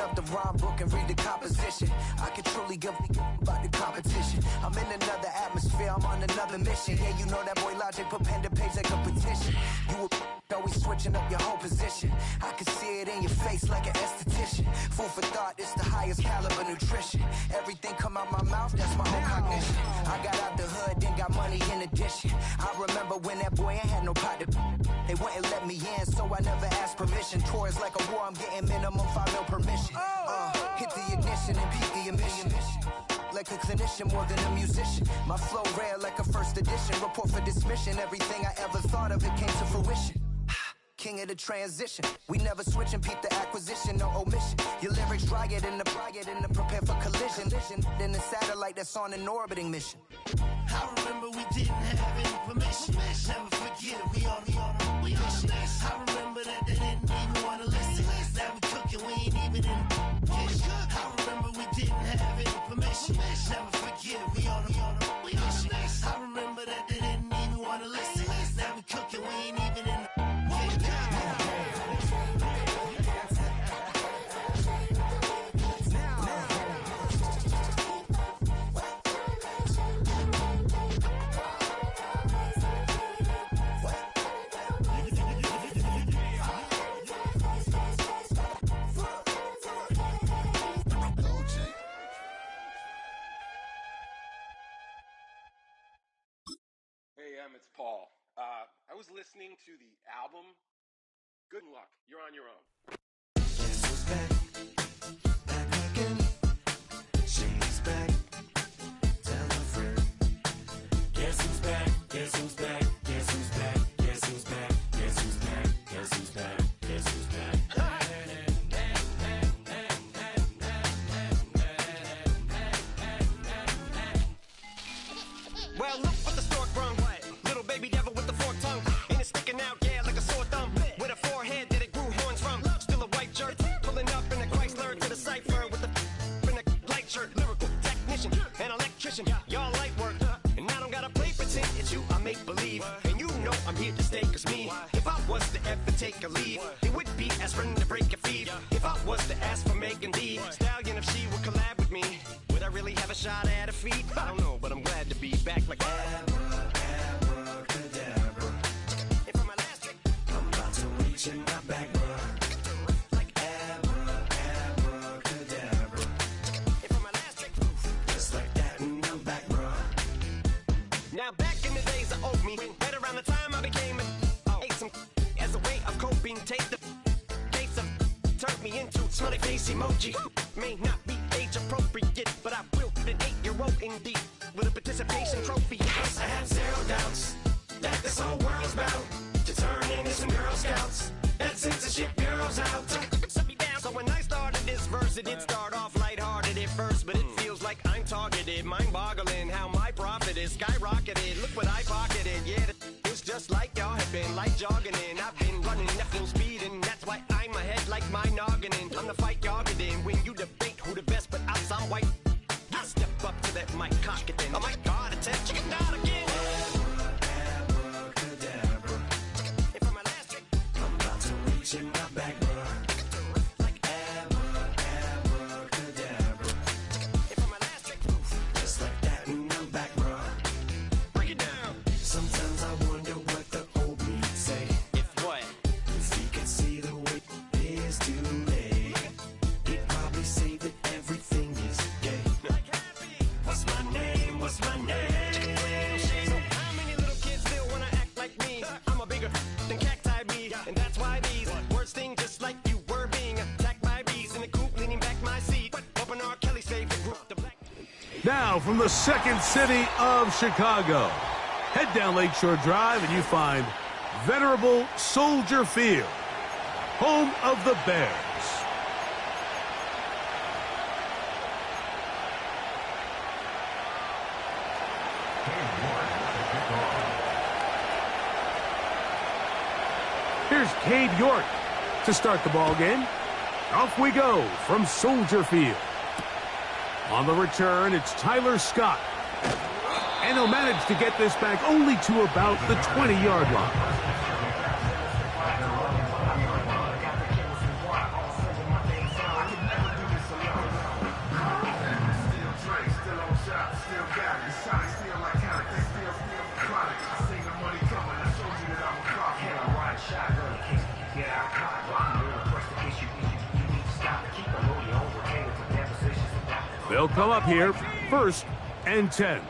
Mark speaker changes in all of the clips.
Speaker 1: up the rhyme book and read the composition. I can truly give about the competition. I'm in another atmosphere, I'm on another mission. Yeah, you know that boy Logic put pen to page like a petition. You always switching up your whole position. I can see it in your face like an esthetician. Food for thought, it's the highest caliber nutrition. Everything come out my mouth, that's my own cognition. I got out the hood, then got money in addition. I remember when that boy ain't had no pot to. They wouldn't let me in, so I never asked permission. Tours like a war, I'm getting minimum 5 mil permission. Hit the ignition and beat the emission. Like a clinician more than a musician. My flow rare like a first edition. Report for dismission. Everything I ever thought of, it came to fruition. King of the transition. We never switch and peep the acquisition, no omission. Your lyrics dry it in the prepare for collision. Then the satellite that's on an orbiting mission.
Speaker 2: I remember we didn't have any permission. Never forget it, we on a mission. I remember that they didn't even want to listen. Now we cooking, we ain't even in the kitchen. I remember we didn't have any permission. Never forget it, we on a mission. I remember that they didn't even want to listen. Now we cooking, we ain't even in the kitchen.
Speaker 3: It's Paul. I was listening to the album. Good luck. You're on your own.
Speaker 4: Guess who's back? Back again. She's back. Tell a friend. Guess who's back? Guess who's back? Guess who's back? Guess who's back? Guess who's back? Guess who's back? Guess who's back?
Speaker 5: Well, look what the stork brung. Little baby devil with the forked tongue. Ain't it sticking out, yeah, like a sore thumb. With a forehead that it grew horns from. Still a white jerk, pulling up in a Chrysler to the cipher with a in a light shirt. Lyrical technician, an electrician, y'all light work. And I don't gotta play pretend, it's you I make believe. And you know I'm here to stay, cause me, if I was to ever take a leave, it would be aspirin to break a feed. If I was to ask for Megan D Stallion, if she would collab with me, would I really have a shot at a feat? I don't know, but I'm glad to be back like
Speaker 4: in my back, bruh. Like abracadabra.
Speaker 5: If I'm a last trick,
Speaker 4: just like that, and I'm back, bruh.
Speaker 5: Now back in the days of old me, right around the time I became ate some as a way of coping. Take the case of turned me into smiley face emoji. May not be age appropriate, but I will an 8-year-old indeed with a participation trophy.
Speaker 4: I have zero doubts that this whole world's bound to turn into some Girl Scouts. That censorship girls out.
Speaker 5: Set me down. So when I started this verse, it did start off lighthearted at first, but it feels like I'm targeted. Mind-boggling how my profit is skyrocketed. Look what I pocketed. Yeah, it's just like y'all have been like jogging in. I've been running at full speed, and that's why I'm ahead like my noggin. I'm the fight y'all get in when you debate who the best, but I'm some white. I step up to that mic, cock it then. Oh my God, it's that chicken out again.
Speaker 4: In my back, bruh. Like abracadabra.
Speaker 5: If I'm a last trick,
Speaker 4: just like that, and I'm back, bruh.
Speaker 5: Break it down.
Speaker 4: Sometimes I wonder what the old me'd say.
Speaker 5: If what?
Speaker 4: If he could see the way it is today, he'd probably say that everything is gay.
Speaker 5: Like happy.
Speaker 4: What's my name? What's my name?
Speaker 5: So how many little kids still wanna act like me? I'm a bigger than cacti bee, and that's why these words sting just like you were being attacked by bees in the coop, leaning back my seat. Open R. Kelly's favorite group, the Black.
Speaker 6: Now from the second city of Chicago, head down Lakeshore Drive and you find venerable Soldier Field, home of the Bears. Here's Cade York to start the ball game. Off we go from Soldier Field. On the return, it's Tyler Scott. And he'll manage to get this back only to about the 20-yard line. They'll come up here, 1st and 10.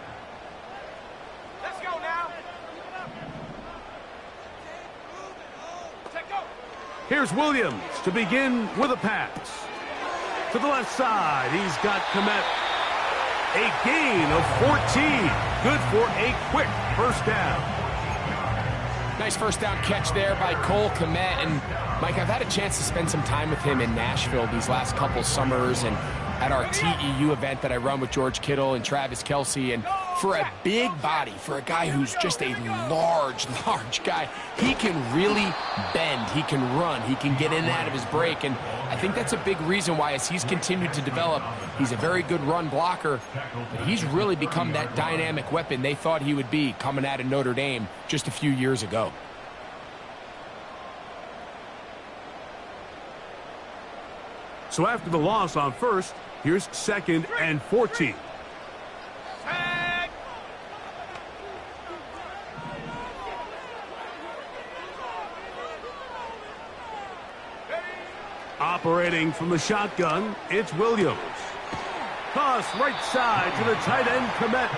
Speaker 5: Let's go now.
Speaker 6: Here's Williams to begin with a pass. To the left side, he's got Komet. A gain of 14. Good for a quick first down.
Speaker 7: Nice first down catch there by Cole Komet. And, Mike, I've had a chance to spend some time with him in Nashville these last couple summers and at our TEU event that I run with George Kittle and Travis Kelce. And for a big body, for a guy who's just a large guy, he can really bend, he can run, he can get in and out of his break. And I think that's a big reason why, as he's continued to develop, he's a very good run blocker, but he's really become that dynamic weapon they thought he would be coming out of Notre Dame just a few years ago.
Speaker 6: So after the loss on 1st, here's 2nd and 14. Operating from the shotgun, it's Williams. Toss right side to the tight end, Komet.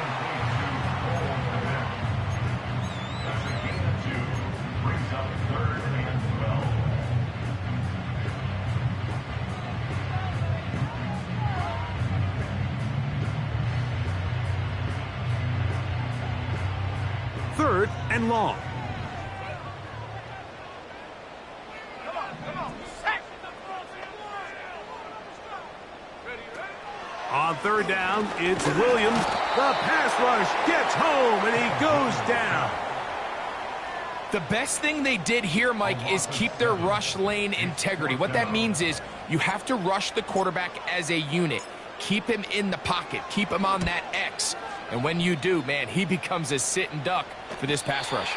Speaker 6: Third and long. On 3rd down, it's Williams. The pass rush gets home, and he goes down.
Speaker 7: The best thing they did here, Mike, is keep their rush lane integrity. What that means is you have to rush the quarterback as a unit. Keep him in the pocket. Keep him on that X. And when you do, man, he becomes a sitting duck for this pass rush.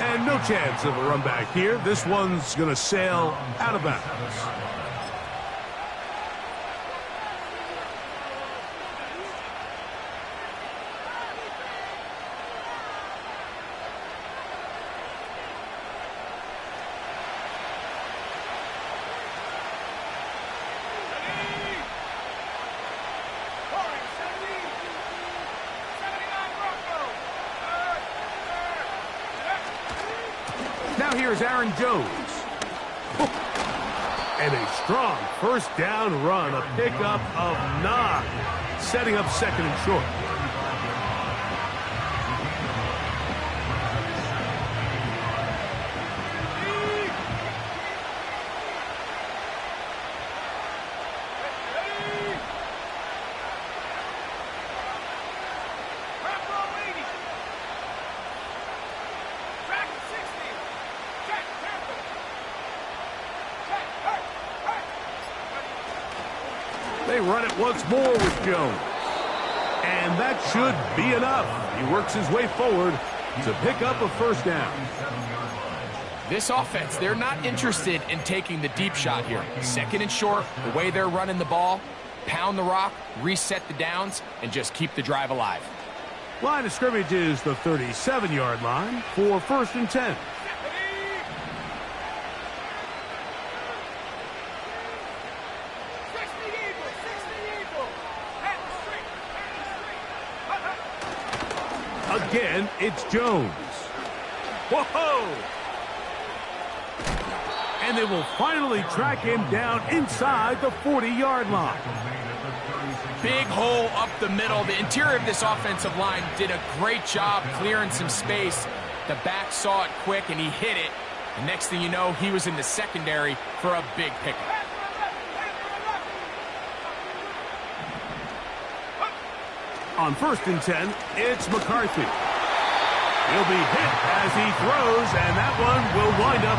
Speaker 6: And no chance of a run back here. This one's going to sail out of bounds. Now here's Aaron Jones. And a strong first down run, a pickup of 9, setting up 2nd and short. They run it once more with Jones. And that should be enough. He works his way forward to pick up a first down.
Speaker 7: This offense, they're not interested in taking the deep shot here. 2nd and short, the way they're running the ball, pound the rock, reset the downs, and just keep the drive alive.
Speaker 6: Line of scrimmage is the 37-yard line for 1st and 10. Again, it's Jones. Whoa! And they will finally track him down inside the 40-yard line.
Speaker 7: Big hole up the middle. The interior of this offensive line did a great job clearing some space. The back saw it quick, and he hit it. The next thing you know, he was in the secondary for a big pickup.
Speaker 6: On 1st and 10, it's McCarthy. He'll be hit as he throws, and that one will wind up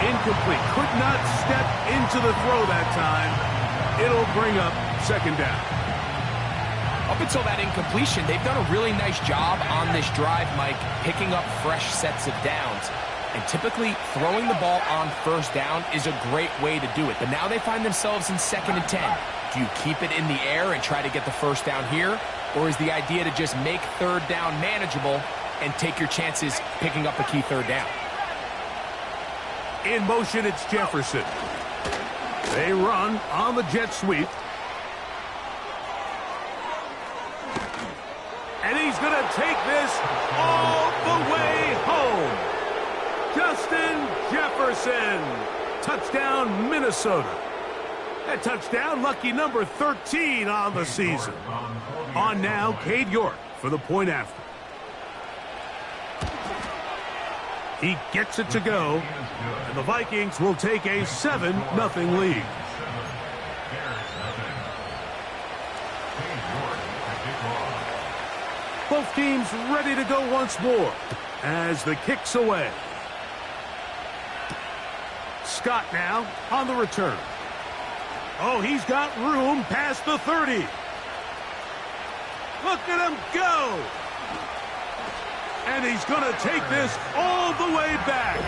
Speaker 6: incomplete. Could not step into the throw that time. It'll bring up 2nd down.
Speaker 7: Up until that incompletion, they've done a really nice job on this drive, Mike, picking up fresh sets of downs. And typically, throwing the ball on 1st down is a great way to do it. But now they find themselves in 2nd and 10. Do you keep it in the air and try to get the first down here? Or is the idea to just make 3rd down manageable and take your chances picking up a key 3rd down?
Speaker 6: In motion, it's Jefferson. They run on the jet sweep. he's going to take this all the way home. Justin Jefferson. Touchdown, Minnesota. That touchdown, lucky number 13 on the season. On now, Cade York for the point after. He gets it to go, and the Vikings will take a 7-0 lead. Both teams ready to go once more as the kick's away. Scott now on the return. Oh, he's got room past the 30. Look at him go. And he's going to take this all the way back.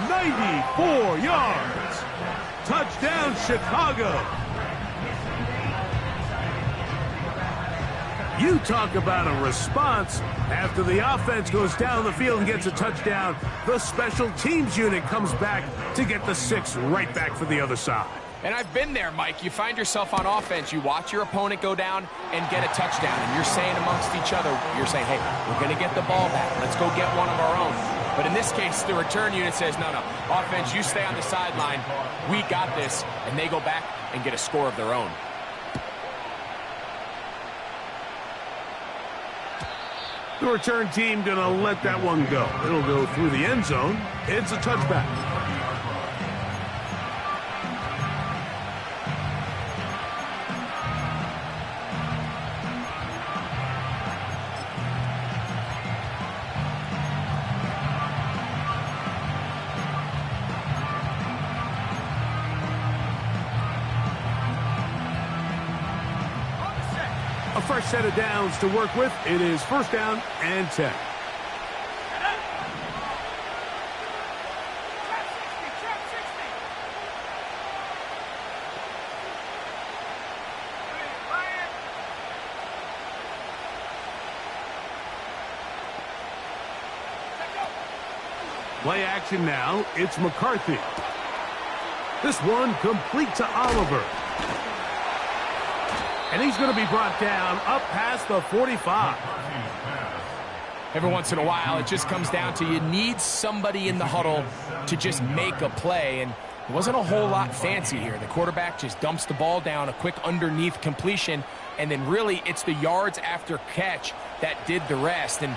Speaker 6: 94 yards. Touchdown, Chicago. You talk about a response. After the offense goes down the field and gets a touchdown, the special teams unit comes back to get the 6 right back for the other side.
Speaker 7: And I've been there, Mike. You find yourself on offense, you watch your opponent go down and get a touchdown, and you're saying amongst each other, you're saying, hey, we're going to get the ball back. Let's go get one of our own. But in this case, the return unit says, no, offense, you stay on the sideline. We got this. And they go back and get a score of their own.
Speaker 6: The return team going to let that one go. It'll go through the end zone. It's a touchback. A fresh set of downs to work with. It is 1st down and 10. Play action now. It's McCarthy. This one complete to Oliver. And he's going to be brought down up past the 45.
Speaker 7: Every once in a while, it just comes down to you need somebody in the huddle to just make a play. And it wasn't a whole lot fancy here. The quarterback just dumps the ball down, a quick underneath completion, and then really it's the yards after catch that did the rest. And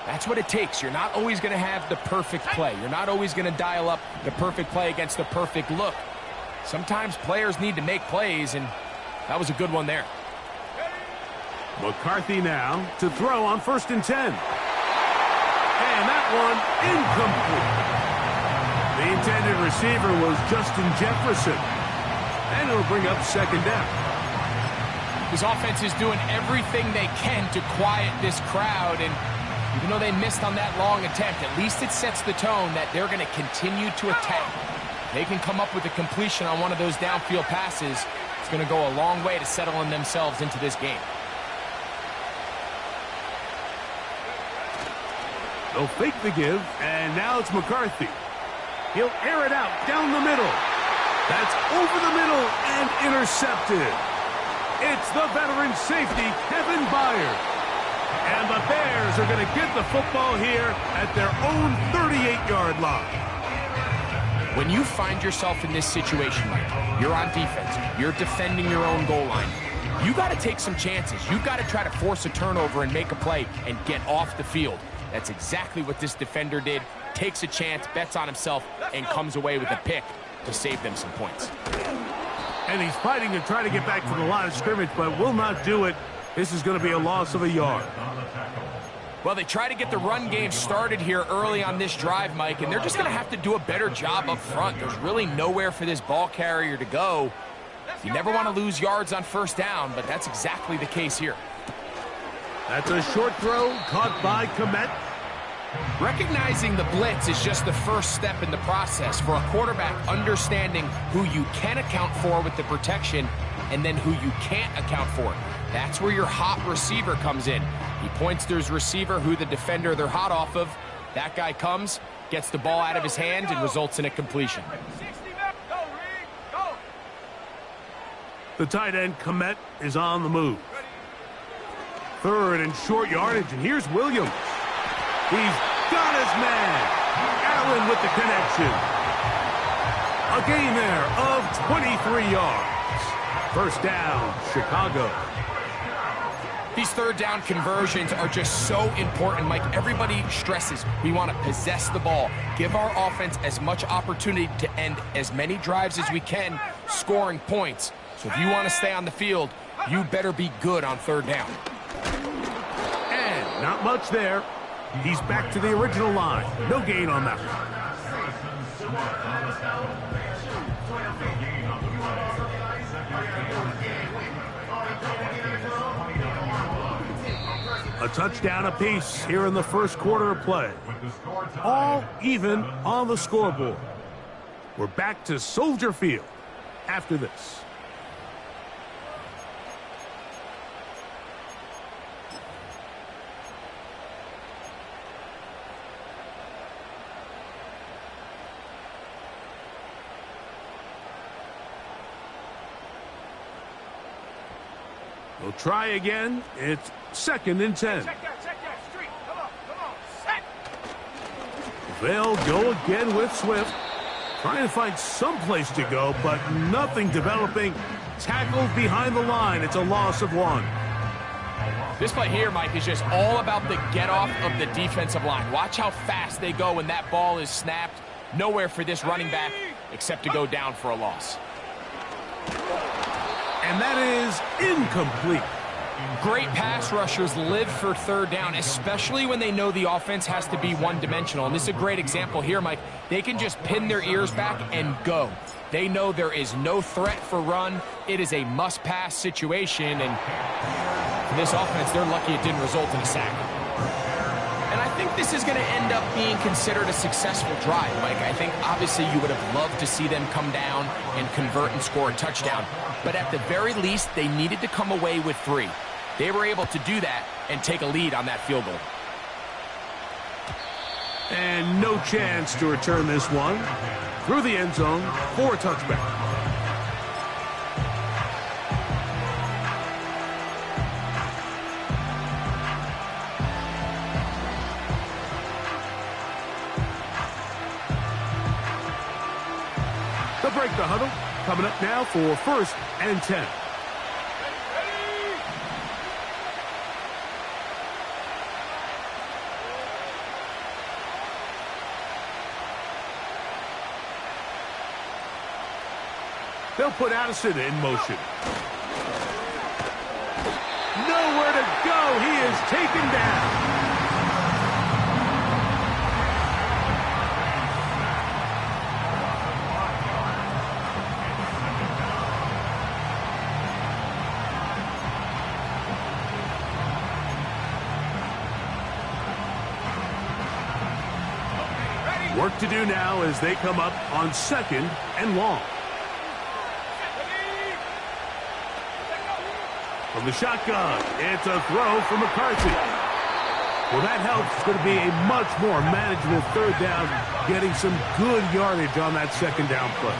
Speaker 7: that's what it takes. You're not always going to have the perfect play. You're not always going to dial up the perfect play against the perfect look. Sometimes players need to make plays, and that was a good one there.
Speaker 6: McCarthy now to throw on 1st and 10. And that one incomplete. The intended receiver was Justin Jefferson. And it'll bring up 2nd down.
Speaker 7: This offense is doing everything they can to quiet this crowd, and even though they missed on that long attempt, at least it sets the tone that they're going to continue to attack. They can come up with a completion on one of those downfield passes. It's going to go a long way to settling themselves into this game.
Speaker 6: They'll fake the give, and now it's McCarthy. He'll air it out down the middle. That's over the middle and intercepted. It's the veteran safety, Kevin Byard. And the Bears are going to get the football here at their own 38-yard line.
Speaker 7: When you find yourself in this situation, Mike, you're on defense, you're defending your own goal line, you got to take some chances. You got to try to force a turnover and make a play and get off the field. That's exactly what this defender did. Takes a chance, bets on himself, and comes away with a pick to save them some points.
Speaker 6: And he's fighting to try to get back to the line of scrimmage, but will not do it. This is going to be a loss of a yard.
Speaker 7: Well, they try to get the run game started here early on this drive, Mike, and they're just going to have to do a better job up front. There's really nowhere for this ball carrier to go. You never want to lose yards on 1st down, but that's exactly the case here.
Speaker 6: That's a short throw caught by Komet.
Speaker 7: Recognizing the blitz is just the first step in the process for a quarterback understanding who you can account for with the protection and then who you can't account for. That's where your hot receiver comes in. He points to his receiver, who the defender they're hot off of. That guy comes, gets the ball out of his hand, and results in a completion.
Speaker 6: The tight end, Komet, is on the move. Third and short yardage, and here's Williams. He's got his man. Allen with the connection. A gain there of 23 yards. First down, Chicago.
Speaker 7: These third down conversions are just so important, Mike. Everybody stresses we want to possess the ball, give our offense as much opportunity to end as many drives as we can, scoring points. So if you want to stay on the field, you better be good on third down.
Speaker 6: And not much there. He's back to the original line. No gain on that one. A touchdown apiece here in the first quarter of play. All even on the scoreboard. We're back to Soldier Field after this. We'll try again. It's 2nd and 10.
Speaker 5: Check that, street. Come on, set.
Speaker 6: They'll go again with Swift. Trying to find some place to go, but nothing developing. Tackled behind the line. It's a loss of 1.
Speaker 7: This play here, Mike, is just all about the get-off of the defensive line. Watch how fast they go when that ball is snapped. Nowhere for this running back except to go down for a loss.
Speaker 6: And that is incomplete.
Speaker 7: Great pass rushers live for third down, especially when they know the offense has to be one-dimensional. And this is a great example here, Mike. They can just pin their ears back and go. They know there is no threat for run. It is a must-pass situation. And for this offense, they're lucky it didn't result in a sack. And I think this is going to end up being considered a successful drive, Mike. I think obviously you would have loved to see them come down and convert and score a touchdown. But at the very least, they needed to come away with 3. They were able to do that and take a lead on that field goal.
Speaker 6: And no chance to return this one. Through the end zone for a touchback. They'll break the huddle. Coming up now for 1st and 10. They'll put Addison in motion. Nowhere to go. He is taken down. Work to do now as they come up on 2nd and long. From the shotgun, it's a throw from McCarthy. Well, that helps. It's going to be a much more manageable third down, getting some good yardage on that 2nd down play.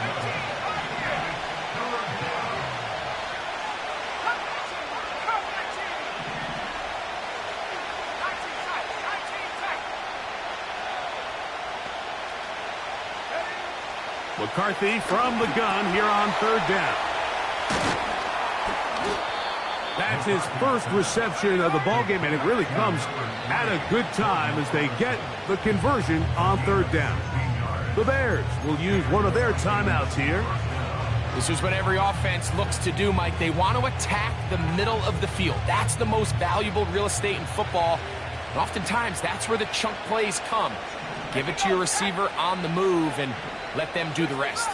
Speaker 6: McCarthy from the gun here on 3rd down. That's his first reception of the ballgame, and it really comes at a good time as they get the conversion on 3rd down. The Bears will use one of their timeouts here.
Speaker 7: This is what every offense looks to do, Mike. They want to attack the middle of the field. That's the most valuable real estate in football. And oftentimes, that's where the chunk plays come. Give it to your receiver on the move and let them do the rest.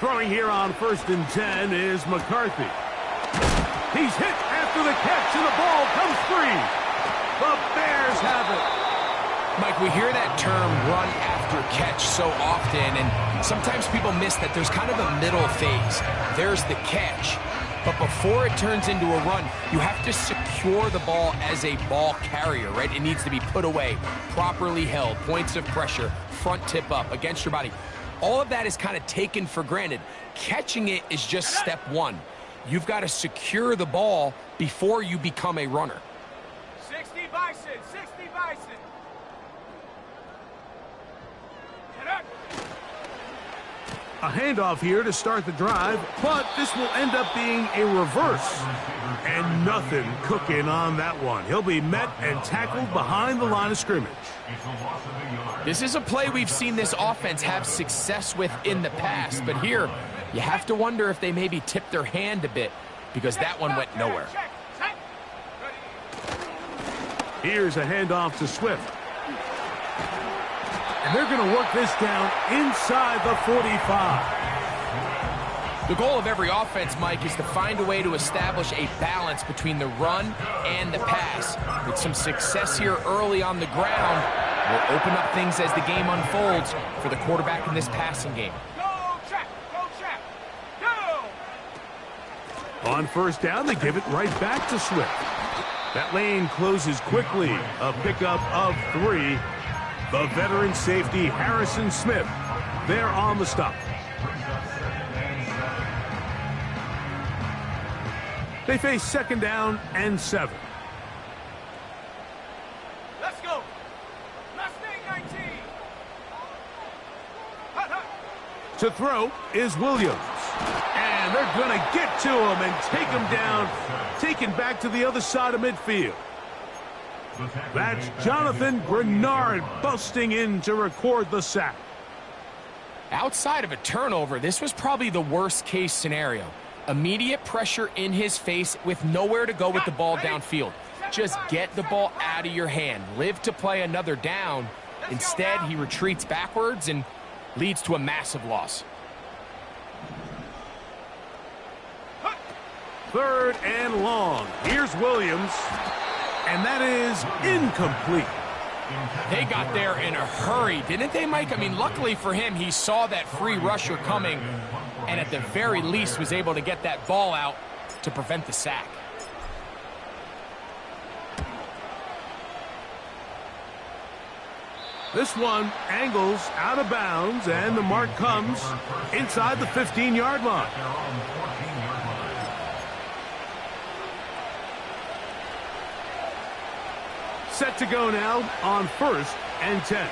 Speaker 6: Throwing here on 1st and 10 is McCarthy. He's hit after the catch, and the ball comes free. The Bears have it.
Speaker 7: Mike, we hear that term run after catch so often, and sometimes people miss that there's kind of a middle phase. There's the catch, But before it turns into a run, you have to secure the ball as a ball carrier, right? It needs to be put away, properly held, points of pressure, front tip up, against your body. All of that is kind of taken for granted. Catching it is just step one. You've got to secure the ball before you become a runner.
Speaker 5: 60 Bison, 60 Bison.
Speaker 6: A handoff here to start the drive, but this will end up being a reverse. And nothing cooking on that one. He'll be met and tackled behind the line of scrimmage.
Speaker 7: This is a play we've seen this offense have success with in the past, but here you have to wonder if they maybe tipped their hand a bit because that one went nowhere.
Speaker 6: Here's a handoff to Swift. And they're going to work this down inside the 45.
Speaker 7: The goal of every offense, Mike, is to find a way to establish a balance between the run and the pass. With some success here early on the ground, will open up things as the game unfolds for the quarterback in this passing game.
Speaker 5: Go check, go!
Speaker 6: On first down, they give it right back to Swift. That lane closes quickly. A pickup of 3. The veteran safety, Harrison Smith, there on the stop. They face second down and 7.
Speaker 5: Let's go. Mustang 19.
Speaker 6: To throw is Williams. And they're going to get to him and take him down, taken back to the other side of midfield. That's Jonathan Grenard busting in to record the sack.
Speaker 7: Outside of a turnover, this was probably the worst case scenario. Immediate pressure in his face with nowhere to go with the ball downfield. Just get the ball out of your hand. Live to play another down. Instead, he retreats backwards and leads to a massive loss.
Speaker 6: Third and long. Here's Williams. And that is incomplete.
Speaker 7: They got there in a hurry, didn't they, Mike? I mean, luckily for him, he saw that free rusher coming and at the very least was able to get that ball out to prevent the sack.
Speaker 6: This one angles out of bounds, and the mark comes inside the 15-yard line. Set to go now on first and 10.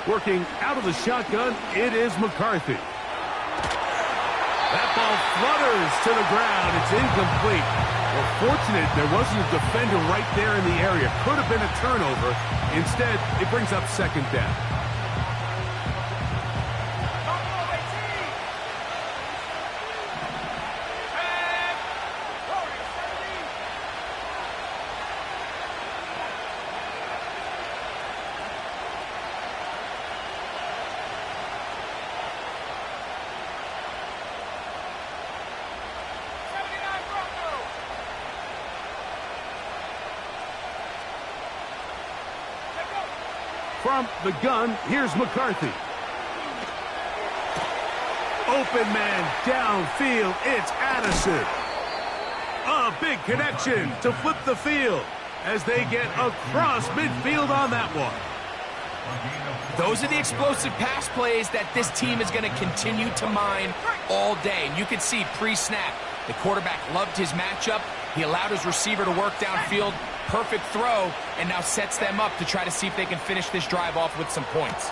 Speaker 6: Working out of the shotgun, it is McCarthy. That ball flutters to the ground. It's incomplete. Well, fortunate there wasn't a defender right there in the area. Could have been a turnover. Instead, it brings up second down. From the gun, here's McCarthy. Open man downfield, it's Addison. A big connection to flip the field as they get across midfield on that one.
Speaker 7: Those are the explosive pass plays that this team is going to continue to mine all day. And you can see pre-snap, the quarterback loved his matchup. He allowed his receiver to work downfield. Perfect throw, and now sets them up to try to see if they can finish this drive off with some points.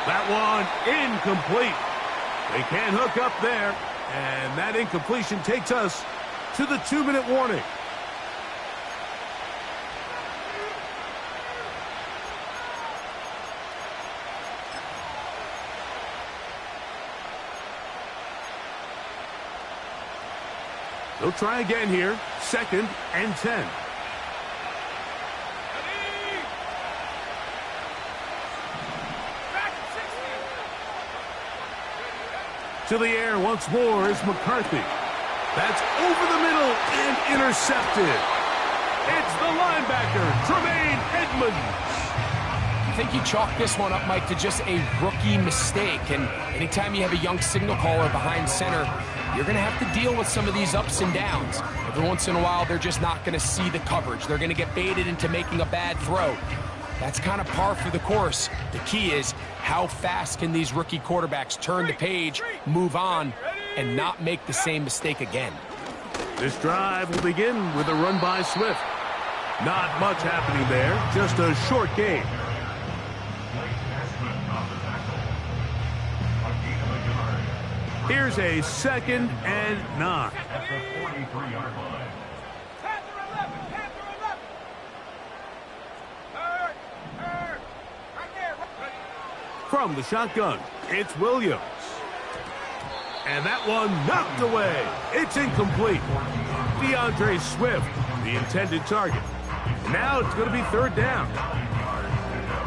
Speaker 6: That one incomplete. They can't hook up there, and that incompletion takes us to the 2-minute warning. They'll try again here, second and 10. To the air once more is McCarthy. That's over the middle and intercepted. linebacker, Tremaine Edmonds.
Speaker 7: I think you chalk this one up, Mike, to just a rookie mistake. And anytime you have a young signal caller behind center, you're going to have to deal with some of these ups and downs. Every once in a while, they're just not going to see the coverage. They're going to get baited into making a bad throw. That's kind of par for the course. The key is how fast can these rookie quarterbacks turn the page, move on, and not make the same mistake again.
Speaker 6: This drive will begin with a run by Swift. Not much happening there, just a short game. Here's a 2nd and 9. From the shotgun, it's Williams. And that one knocked away. It's incomplete. DeAndre Swift, the intended target. Now it's going to be 3rd down.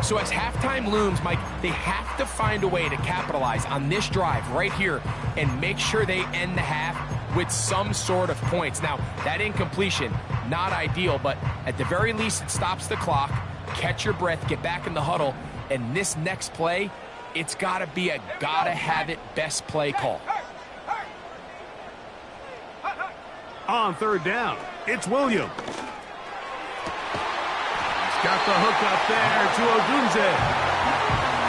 Speaker 7: So as halftime looms, Mike, they have to find a way to capitalize on this drive right here and make sure they end the half with some sort of points. Now, that incompletion, not ideal, but at the very least, it stops the clock. Catch your breath, get back in the huddle, and this next play, it's got to be a gotta-have-it best play call.
Speaker 6: On 3rd down, it's Williams. Got the hook up there to Odunze.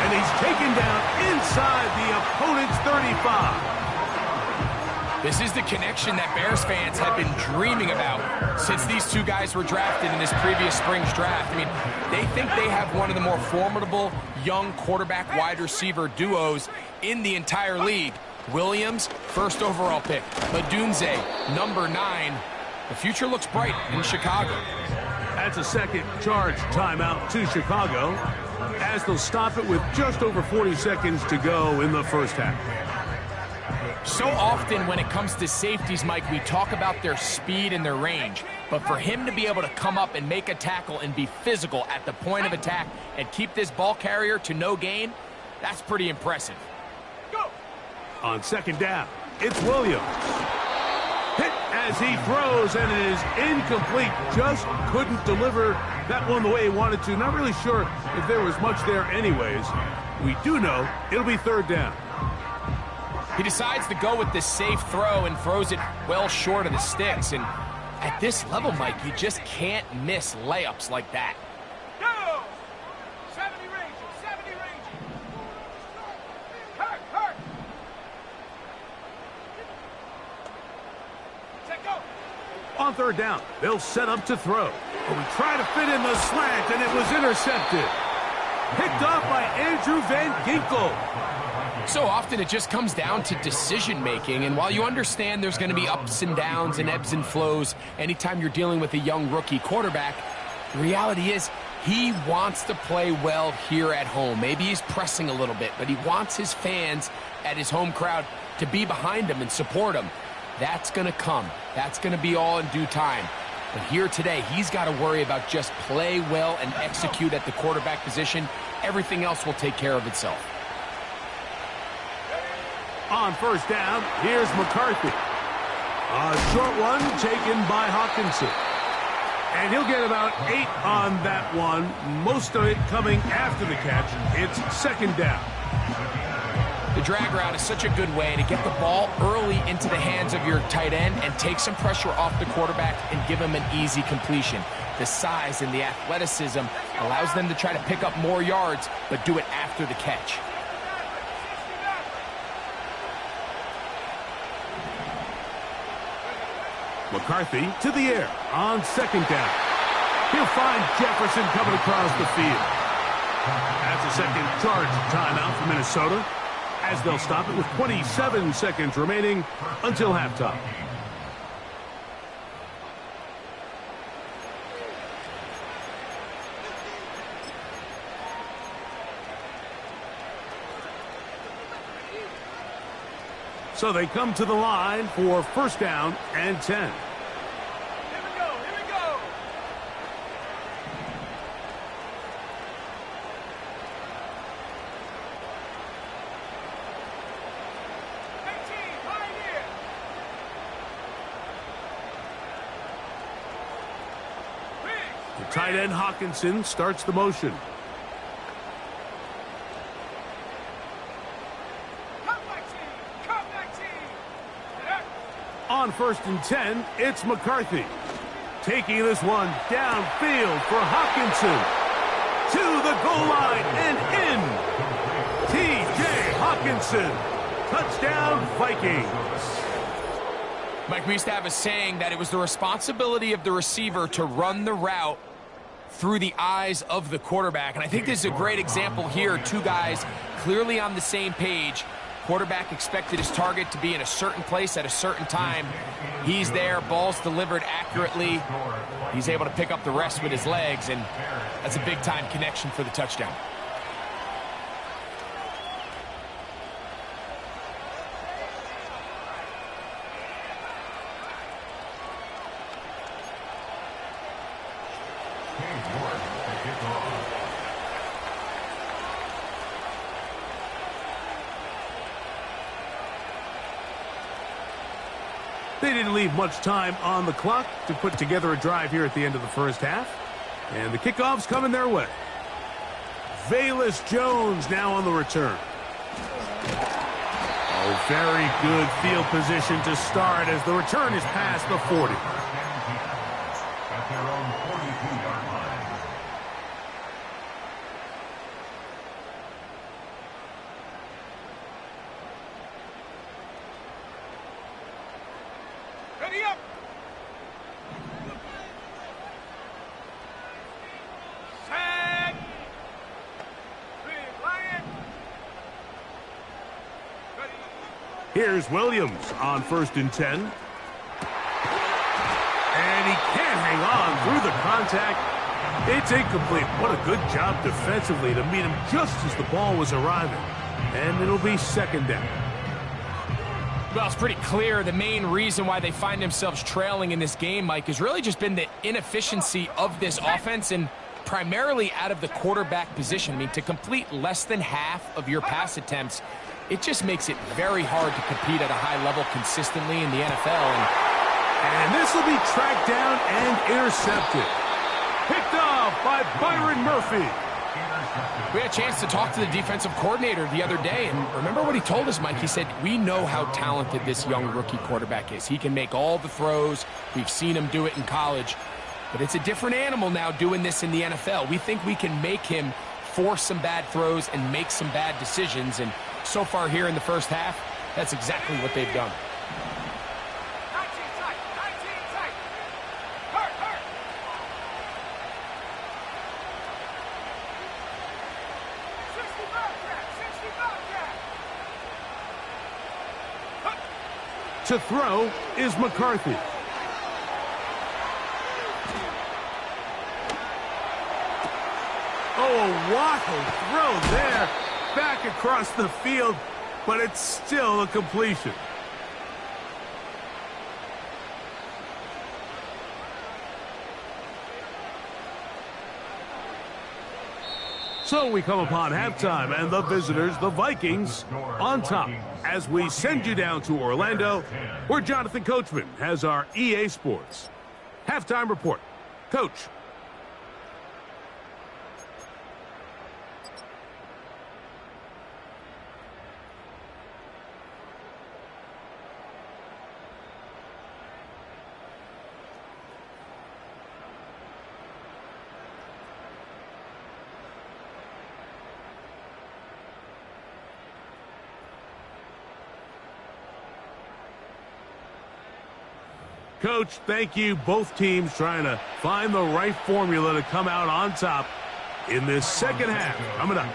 Speaker 6: And he's taken down inside the opponent's 35.
Speaker 7: This is the connection that Bears fans have been dreaming about since these two guys were drafted in this previous spring's draft. I mean, they think they have one of the more formidable young quarterback-wide receiver duos in the entire league. Williams, 1st overall pick. Odunze, number 9. The future looks bright in Chicago.
Speaker 6: That's a second charge timeout to Chicago, as they'll stop it with just over 40 seconds to go in the first half.
Speaker 7: So often when it comes to safeties, Mike, we talk about their speed and their range. But for him to be able to come up and make a tackle and be physical at the point of attack and keep this ball carrier to no gain, that's pretty impressive.
Speaker 6: On 2nd down, it's Williams. Hit as he throws, and it is incomplete. Just couldn't deliver that one the way he wanted to. Not really sure if there was much there anyways. We do know it'll be 3rd down.
Speaker 7: He decides to go with this safe throw and throws it well short of the sticks. And at this level, Mike, you just can't miss layups like that.
Speaker 5: Go! 70 range, 70 range. Hurt, hurt. Set go.
Speaker 6: On 3rd down, they'll set up to throw. But we try to fit in the slant, and it was intercepted. Picked off by Andrew Van Ginkel.
Speaker 7: So often it just comes down to decision-making, and while you understand there's going to be ups and downs and ebbs and flows anytime you're dealing with a young rookie quarterback, the reality is he wants to play well here at home. Maybe he's pressing a little bit, but he wants his fans at his home crowd to be behind him and support him. That's going to come. That's going to be all in due time. But here today, he's got to worry about just play well and execute at the quarterback position. Everything else will take care of itself.
Speaker 6: On 1st down, here's McCarthy. A short one taken by Hawkinson. And he'll get about 8 on that one, most of it coming after the catch. It's 2nd down.
Speaker 7: The drag route is such a good way to get the ball early into the hands of your tight end and take some pressure off the quarterback and give him an easy completion. The size and the athleticism allows them to try to pick up more yards, but do it after the catch.
Speaker 6: McCarthy to the air on 2nd down. He'll find Jefferson coming across the field. That's a second charge timeout for Minnesota, as they'll stop it with 27 seconds remaining until halftime. So they come to the line for 1st down and 10.
Speaker 5: Here we go, here we go. Biggs.
Speaker 6: The tight end Hawkinson starts the motion. On 1st and 10, it's McCarthy. Taking this one downfield for Hawkinson. To the goal line and in. T.J. Hawkinson. Touchdown, Vikings.
Speaker 7: Mike, we used to have a saying that it was the responsibility of the receiver to run the route through the eyes of the quarterback. And I think this is a great example here. Two guys clearly on the same page. Quarterback expected his target to be in a certain place at a certain time. He's there, ball's delivered accurately. He's able to pick up the rest with his legs, and that's a big-time connection for the touchdown.
Speaker 6: They didn't leave much time on the clock to put together a drive here at the end of the first half. And the kickoff's coming their way. Velus Jones now on the return. Oh, very good field position to start as the return is past the 40.
Speaker 8: At their own 42-yard line.
Speaker 5: Ready up! Set! Lion! Ready.
Speaker 6: Here's Williams on 1st and 10. And he can't hang on through the contact. It's incomplete. What a good job defensively to meet him just as the ball was arriving. And it'll be 2nd down.
Speaker 7: Well, it's pretty clear the main reason why they find themselves trailing in this game, Mike, has really just been the inefficiency of this offense and primarily out of the quarterback position. I mean, to complete less than half of your pass attempts, it just makes it very hard to compete at a high level consistently in the NFL.
Speaker 6: And this will be tracked down and intercepted. Picked off by Byron Murphy.
Speaker 7: We had a chance to talk to the defensive coordinator the other day, and remember what he told us, Mike? He said, we know how talented this young rookie quarterback is. He can make all the throws. We've seen him do it in college. But it's a different animal now doing this in the NFL. We think we can make him force some bad throws and make some bad decisions. And so far here in the first half, that's exactly what they've done.
Speaker 5: 19 tight, 19 tight. Hurt, hurt.
Speaker 6: To throw is McCarthy. Oh, a waddle throw there. Back across the field, but it's still a completion. So we come upon halftime, and the visitors, the Vikings, on top as we send you down to Orlando, where Jonathan Coachman has our EA Sports halftime report. Coach. Coach, thank you. Both teams trying to find the right formula to come out on top in this second half. Coming up,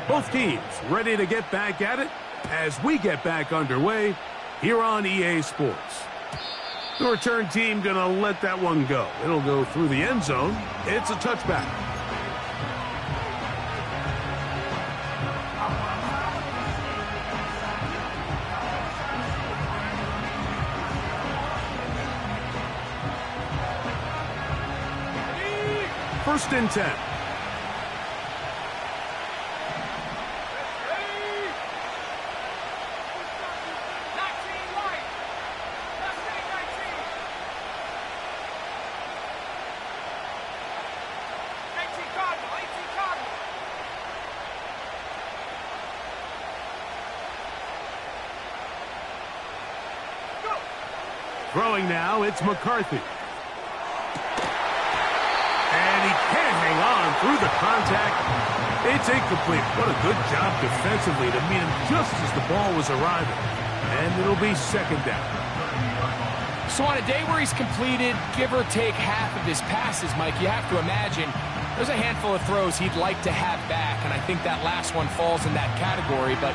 Speaker 6: both teams ready to get back at it as we get back underway here on EA Sports. The return team going to let that one go. It'll go through the end zone. It's a touchback. First and 10. Throwing now, it's McCarthy. And he can't hang on through the contact. It's incomplete. What a good job defensively to meet him just as the ball was arriving. And it'll be second down.
Speaker 7: So on a day where he's completed, give or take half of his passes, Mike, you have to imagine there's a handful of throws he'd like to have back, and I think that last one falls in that category. But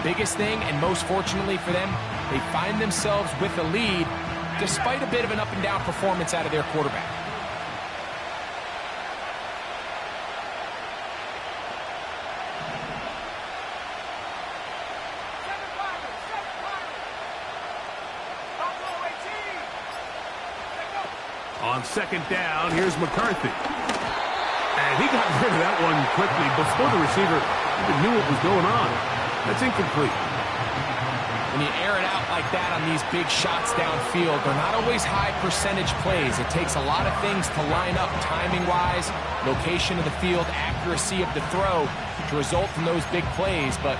Speaker 7: the biggest thing, and most fortunately for them, they find themselves with a lead despite a bit of an up-and-down performance out of their quarterback.
Speaker 6: On second down, here's McCarthy. And he got rid of that one quickly before the receiver even knew what was going on. That's incomplete.
Speaker 7: When you air it out like that on these big shots downfield, they're not always high percentage plays. It takes a lot of things to line up timing-wise, location of the field, accuracy of the throw to result in those big plays. But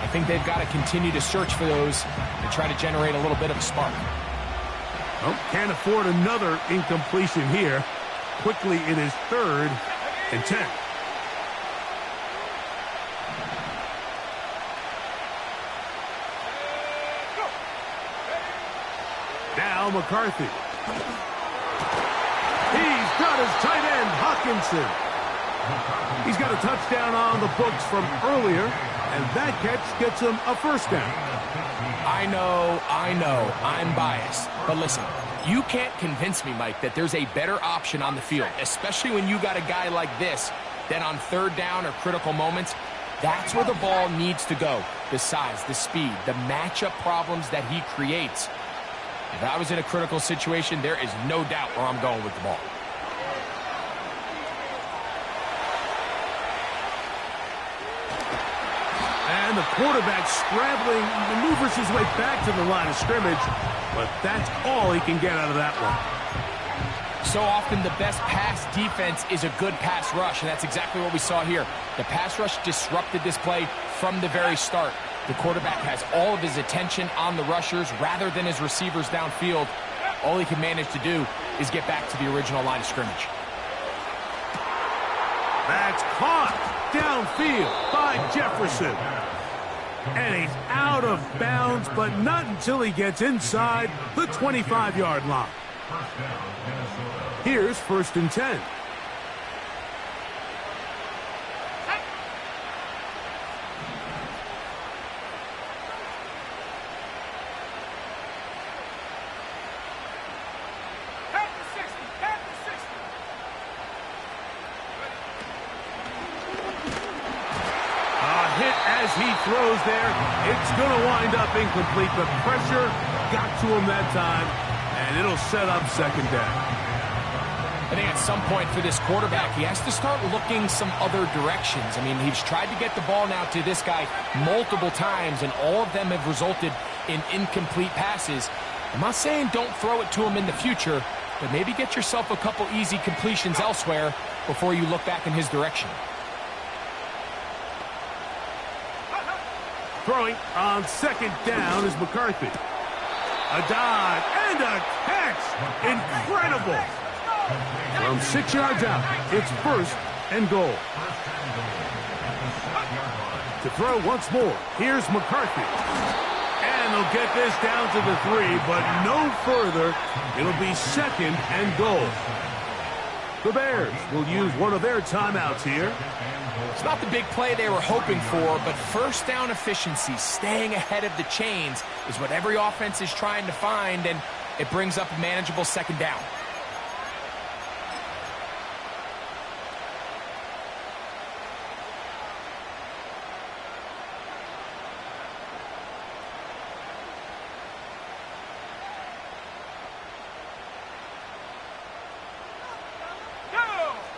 Speaker 7: I think they've got to continue to search for those and try to generate a little bit of a spark.
Speaker 6: Oh, can't afford another incompletion here. Quickly, it is 3rd and 10. Now McCarthy. He's got his tight end, Hawkinson. He's got a touchdown on the books from earlier, and that catch gets him a first down.
Speaker 7: I know, I'm biased. But listen, you can't convince me, Mike, that there's a better option on the field, especially when you got a guy like this, that on third down or critical moments, that's where the ball needs to go. The size, the speed, the matchup problems that he creates. If I was in a critical situation, there is no doubt where I'm going with the ball.
Speaker 6: And the quarterback scrambling, maneuvers his way back to the line of scrimmage, but that's all he can get out of that one.
Speaker 7: So often the best pass defense is a good pass rush, and that's exactly what we saw here. The pass rush disrupted this play from the very start. The quarterback has all of his attention on the rushers rather than his receivers downfield. All he can manage to do is get back to the original line of scrimmage.
Speaker 6: That's caught downfield by Jefferson. And he's out of bounds, but not until he gets inside the 25-yard line. Here's 1st and 10. As he throws there, it's going to wind up incomplete. The pressure got to him that time, and it'll set up second down.
Speaker 7: I think at some point for this quarterback, he has to start looking some other directions. I mean, he's tried to get the ball now to this guy multiple times, and all of them have resulted in incomplete passes. I'm not saying don't throw it to him in the future, but maybe get yourself a couple easy completions elsewhere before you look back in his direction.
Speaker 6: Throwing on second down is McCarthy. A dive and a catch. Incredible. From 6 yards out, it's 1st and goal. To throw once more, here's McCarthy. And they'll get this down to the 3, but no further. It'll be 2nd and goal. The Bears will use one of their timeouts here.
Speaker 7: It's not the big play they were hoping for, but first down efficiency, staying ahead of the chains, is what every offense is trying to find, and it brings up a manageable second down.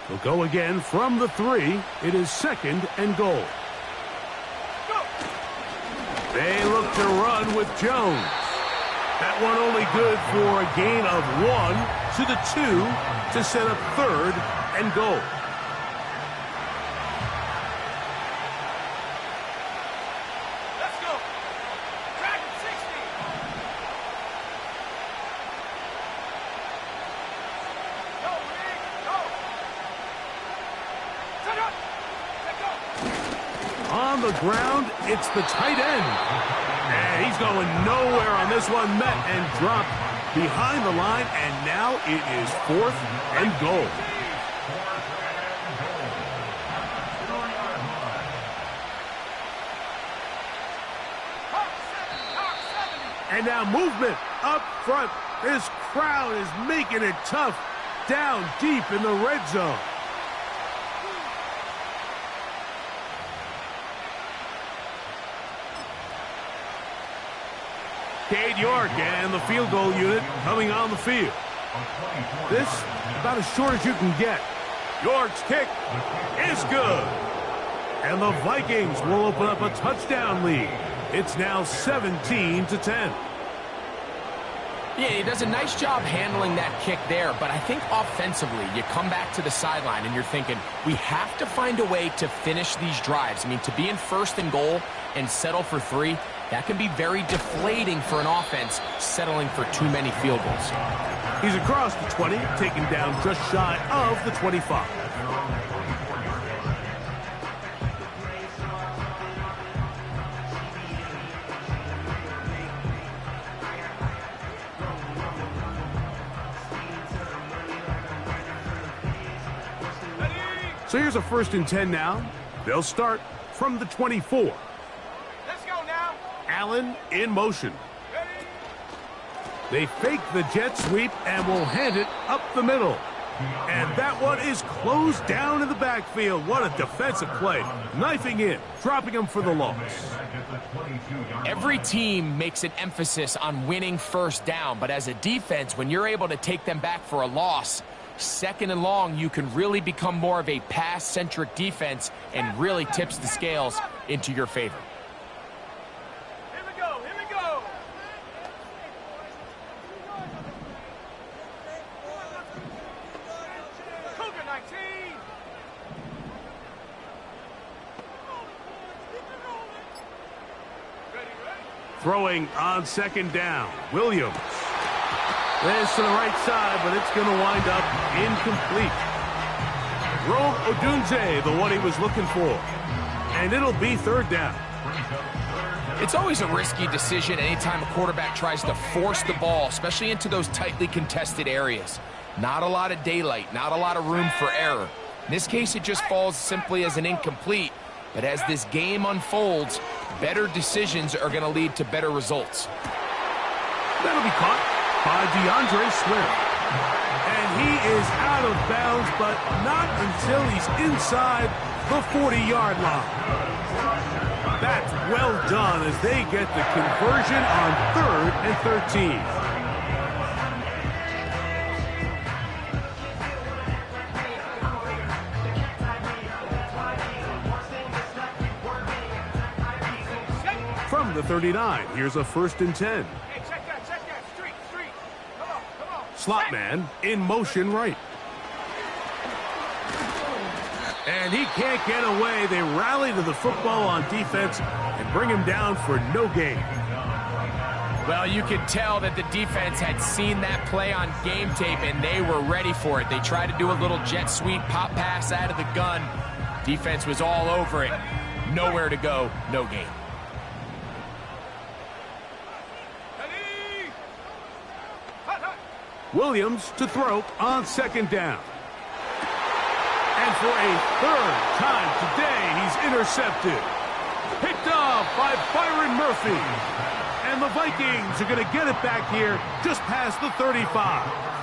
Speaker 6: They'll go again from the 3. It is 2nd and goal. They look to run with Jones. That one only good for a gain of 1 to the 2 to set up 3rd and goal. On the ground, it's the tight end. And he's going nowhere on this one. Met and dropped behind the line, and now it is 4th and goal. And now movement up front. This crowd is making it tough down deep in the red zone. Cade York and the field goal unit coming on the field. This about as short as you can get. York's kick is good. And the Vikings will open up a touchdown lead. It's now 17-10.
Speaker 7: Yeah, he does a nice job handling that kick there, but I think offensively, you come back to the sideline and you're thinking, we have to find a way to finish these drives. I mean, to be in 1st and goal and settle for 3, that can be very deflating for an offense settling for too many field goals.
Speaker 6: He's across the 20, taken down just shy of the 25. So here's a 1st and 10 now. They'll start from the 24.
Speaker 5: Let's go now.
Speaker 6: Allen in motion. They fake the jet sweep and will hand it up the middle. And that one is closed down in the backfield. What a defensive play. Knifing in, dropping him for the loss.
Speaker 7: Every team makes an emphasis on winning 1st down, but as a defense, when you're able to take them back for a loss, 2nd and long, you can really become more of a pass-centric defense and really tips the scales into your favor.
Speaker 5: Here we go. Here we go. Cougar 19.
Speaker 6: Throwing on 2nd down, Williams. This to the right side, but it's going to wind up incomplete. Rome Odunze, the one he was looking for. And it'll be 3rd down.
Speaker 7: It's always a risky decision anytime a quarterback tries to force the ball, especially into those tightly contested areas. Not a lot of daylight, not a lot of room for error. In this case, it just falls simply as an incomplete. But as this game unfolds, better decisions are going to lead to better results.
Speaker 6: That'll be caught by DeAndre Swift. And he is out of bounds, but not until he's inside the 40-yard line. That's well done as they get the conversion on 3rd and 13. From the 39, here's a 1st and 10.
Speaker 5: Hey, check that. Street. Come on.
Speaker 6: Slot man in motion right. And he can't get away. They rally to the football on defense and bring him down for no gain.
Speaker 7: Well, you could tell that the defense had seen that play on game tape, and they were ready for it. They tried to do a little jet sweep, pop pass out of the gun. Defense was all over it. Nowhere to go, no gain.
Speaker 6: Williams to throw on 2nd down. And for a 3rd time today, he's intercepted. Picked off by Byron Murphy. And the Vikings are going to get it back here just past the 35.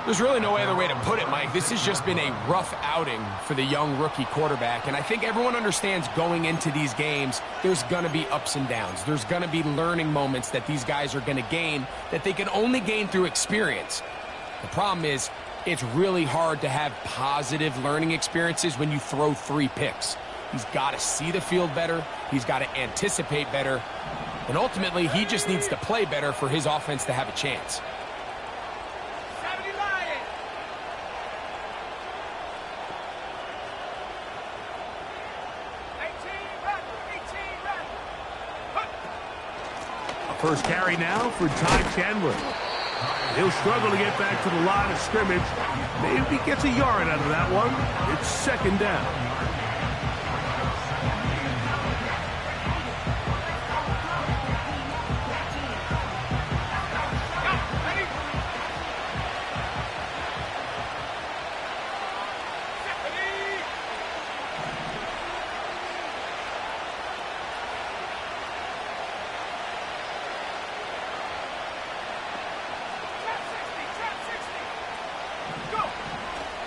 Speaker 7: There's really no other way to put it, Mike. This has just been a rough outing for the young rookie quarterback. And I think everyone understands going into these games, there's going to be ups and downs. There's going to be learning moments that these guys are going to gain that they can only gain through experience. The problem is, it's really hard to have positive learning experiences when you throw 3 picks. He's got to see the field better. He's got to anticipate better. And ultimately, he just needs to play better for his offense to have a chance.
Speaker 6: First carry now for Ty Chandler. He'll struggle to get back to the line of scrimmage. Maybe gets a yard out of that one. It's 2nd down.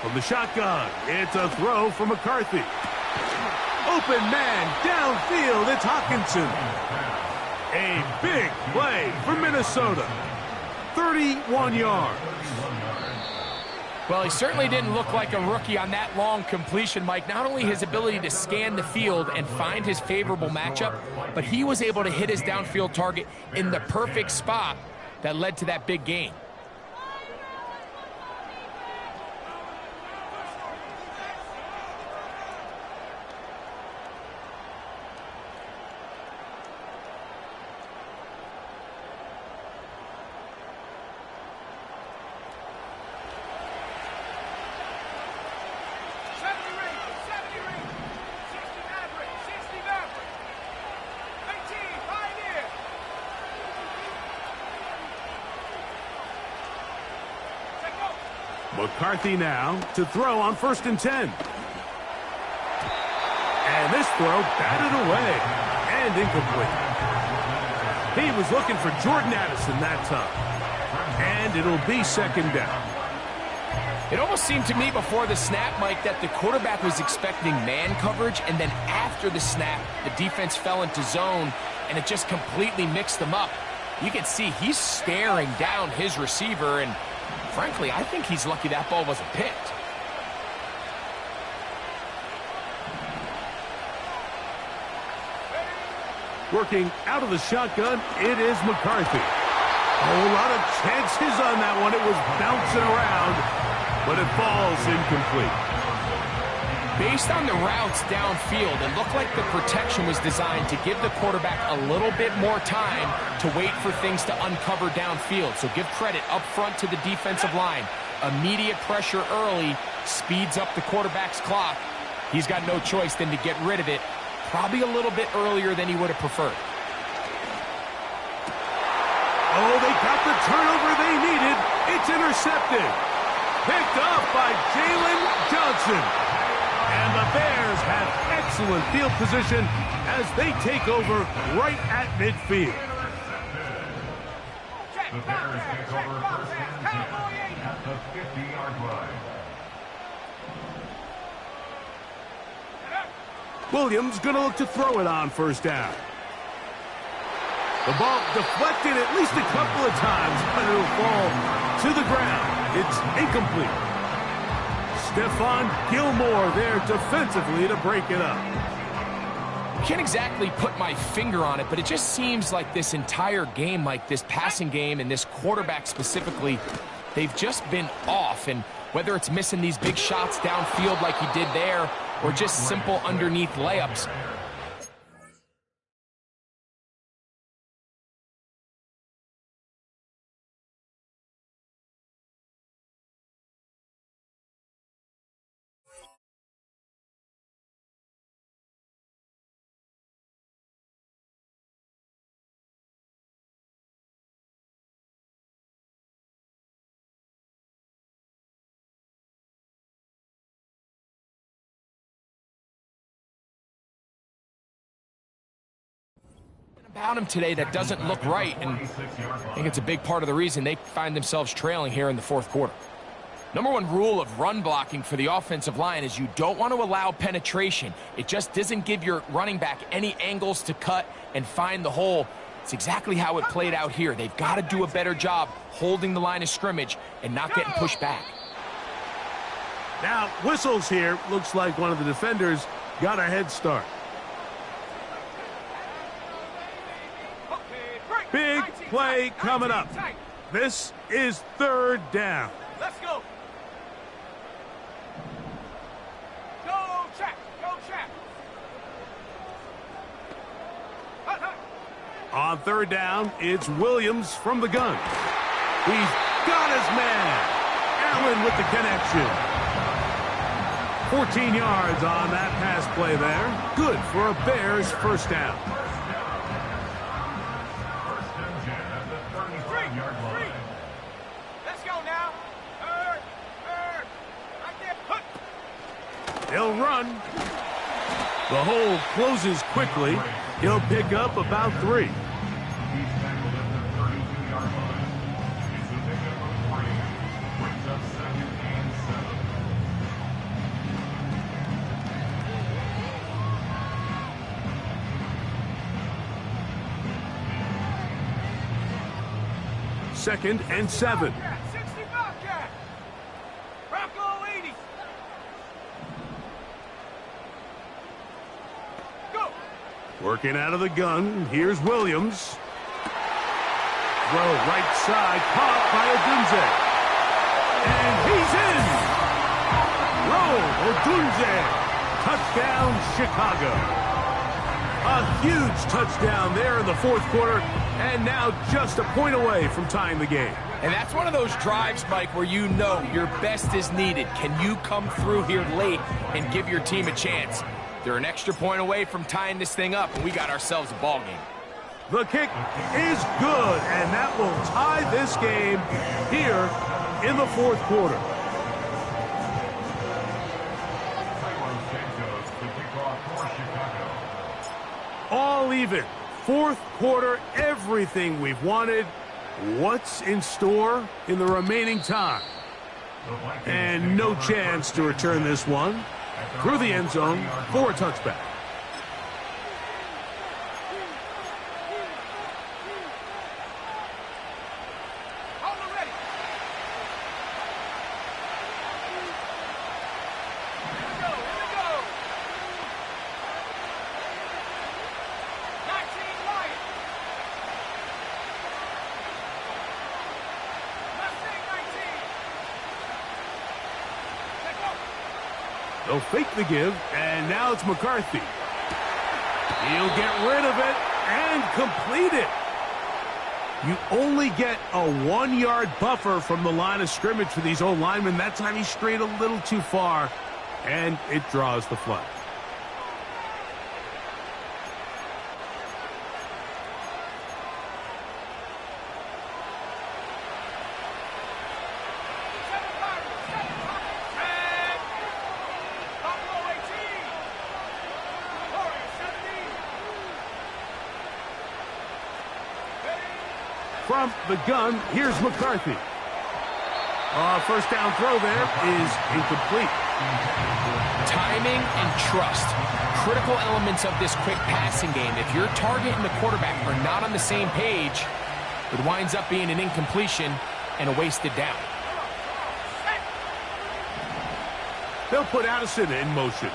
Speaker 6: From the shotgun, it's a throw for McCarthy. Open man downfield, it's Hawkinson. A big play for Minnesota. 31 yards.
Speaker 7: Well, he certainly didn't look like a rookie on that long completion, Mike. Not only his ability to scan the field and find his favorable matchup, but he was able to hit his downfield target in the perfect spot that led to that big gain.
Speaker 6: McCarthy now to throw on 1st and 10. And this throw batted away and incomplete. He was looking for Jordan Addison that time. And it'll be 2nd down.
Speaker 7: It almost seemed to me before the snap, Mike, that the quarterback was expecting man coverage, and then after the snap, the defense fell into zone, and it just completely mixed them up. You can see he's staring down his receiver, and frankly, I think he's lucky that ball wasn't picked.
Speaker 6: Working out of the shotgun, it is McCarthy. A whole lot of chances on that one. It was bouncing around, but it falls incomplete.
Speaker 7: Based on the routes downfield, it looked like the protection was designed to give the quarterback a little bit more time to wait for things to uncover downfield. So give credit up front to the defensive line. Immediate pressure early speeds up the quarterback's clock. He's got no choice than to get rid of it, probably a little bit earlier than he would have preferred.
Speaker 6: Oh, they got the turnover they needed. It's intercepted. Picked up by Jalen Johnson. And the Bears have excellent field position as they take over right at midfield.
Speaker 8: The Bears take over 1st and 10 at the 50-yard line.
Speaker 6: Williams going to look to throw it on 1st down. The ball deflected at least a couple of times, but it'll fall to the ground. It's incomplete. Stephon Gilmore there defensively to break it up.
Speaker 7: Can't exactly put my finger on it, but it just seems like this entire game, like this passing game and this quarterback specifically, they've just been off. And whether it's missing these big shots downfield like he did there or just simple underneath layups, about him today that doesn't look right, and I think it's a big part of the reason they find themselves trailing here in the 4th quarter. Number one rule of run blocking for the offensive line is you don't want to allow penetration. It just doesn't give your running back any angles to cut and find the hole. It's exactly how it played out here. They've got to do a better job holding the line of scrimmage and not getting pushed back.
Speaker 6: Now, whistles here. Looks like one of the defenders got a head start. Big play coming up. This is 3rd down.
Speaker 5: Let's go. Go check. Go check.
Speaker 6: On 3rd down, it's Williams from the gun. He's got his man. Allen with the connection. 14 yards on that pass play there. Good for a Bears 1st down. He'll run. The hole closes quickly. He'll pick up about 3.
Speaker 8: He's tackled at the 32-yard line. It's a pickup of 3. Brings up 2nd and 7.
Speaker 6: 2nd and 7. Working out of the gun, here's Williams. Throw right side, caught by Odunze. And he's in! Roll, Odunze. Touchdown, Chicago. A huge touchdown there in the 4th quarter, and now just a point away from tying the game.
Speaker 7: And that's one of those drives, Mike, where you know your best is needed. Can you come through here late and give your team a chance? They're an extra point away from tying this thing up, and we got ourselves a ball game.
Speaker 6: The kick is good, and that will tie this game here in the 4th quarter. All even. 4th quarter, everything we've wanted. What's in store in the remaining time? And no chance to return this one through the end zone for a touchback. They'll fake the give, and now it's McCarthy. He'll get rid of it and complete it. You only get a 1-yard buffer from the line of scrimmage for these old linemen. That time he strayed a little too far, and it draws the flag. From the gun, here's McCarthy. First down throw there is incomplete.
Speaker 7: Timing and trust, critical elements of this quick passing game. If your target and the quarterback are not on the same page, it winds up being an incompletion and a wasted down.
Speaker 6: They'll put Addison in motion.